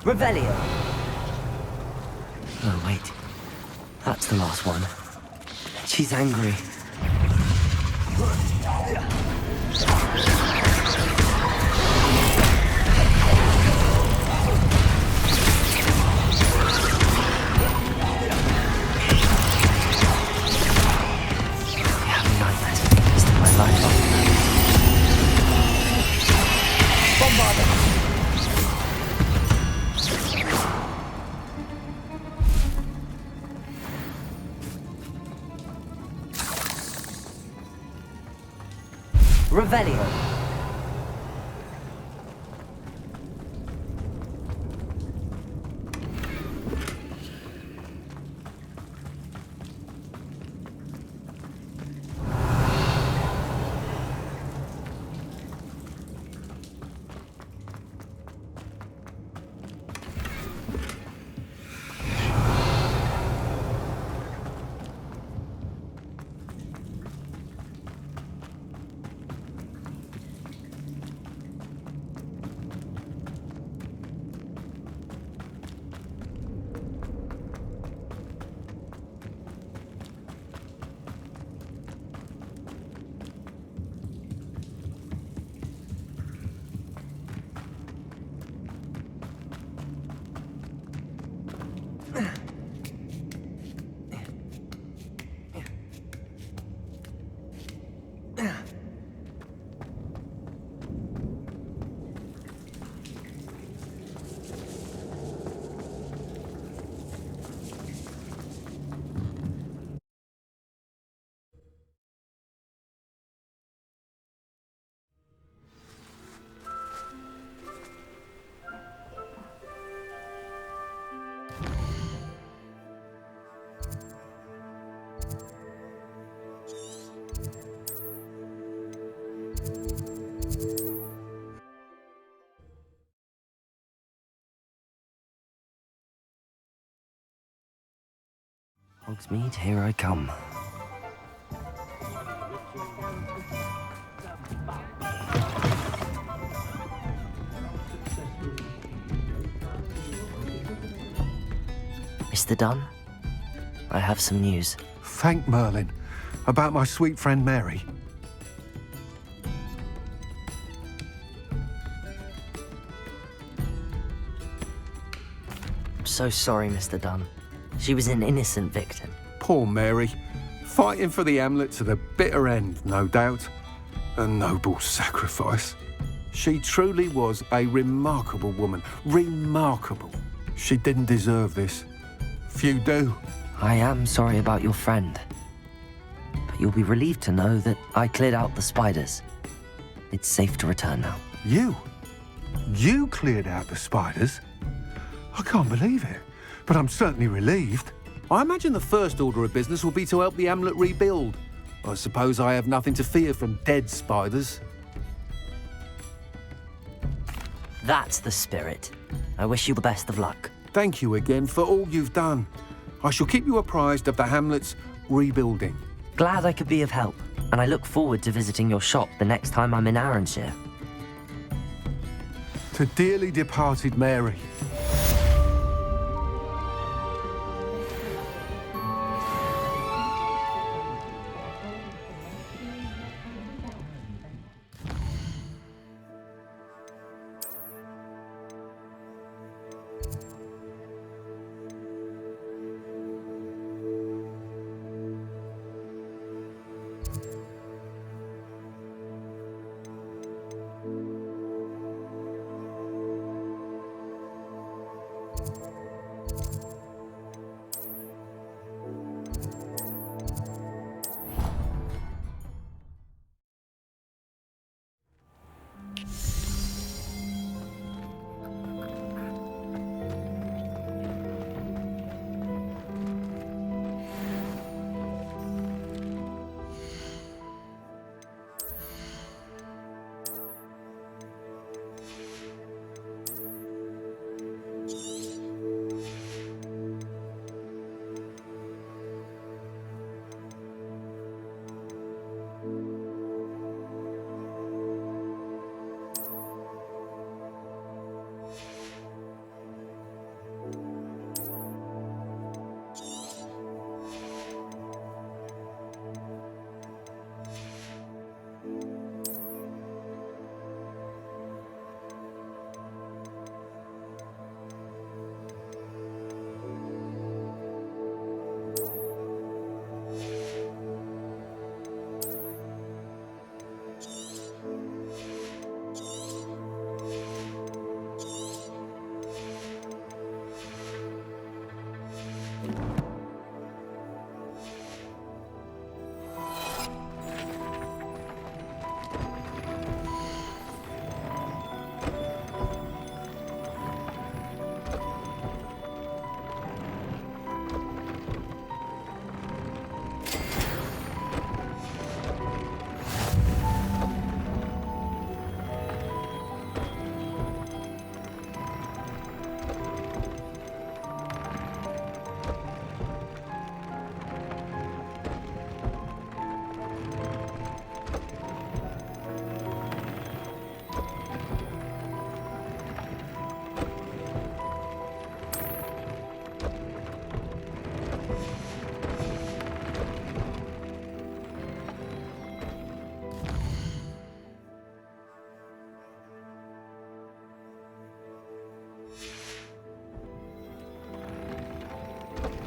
Revelio. Oh, wait. That's the last one. She's angry. Having nightmares for the rest of my life after that. Bombarda! Hogsmeade, here I come. Mr. Dunn, I have some news. Thank Merlin. About my sweet friend Mary. I'm so sorry, Mr. Dunn. She was an innocent victim. Poor Mary. Fighting for the Hamlet to the bitter end, no doubt. A noble sacrifice. She truly was a remarkable woman. Remarkable. She didn't deserve this. Few do. I am sorry about your friend. But you'll be relieved to know that I cleared out the spiders. It's safe to return now. You? You cleared out the spiders? I can't believe it, but I'm certainly relieved. I imagine the first order of business will be to help the Hamlet rebuild. I suppose I have nothing to fear from dead spiders. That's the spirit. I wish you the best of luck. Thank you again for all you've done. I shall keep you apprised of the Hamlet's rebuilding. Glad I could be of help, and I look forward to visiting your shop the next time I'm in Arranshire. To dearly departed Mary,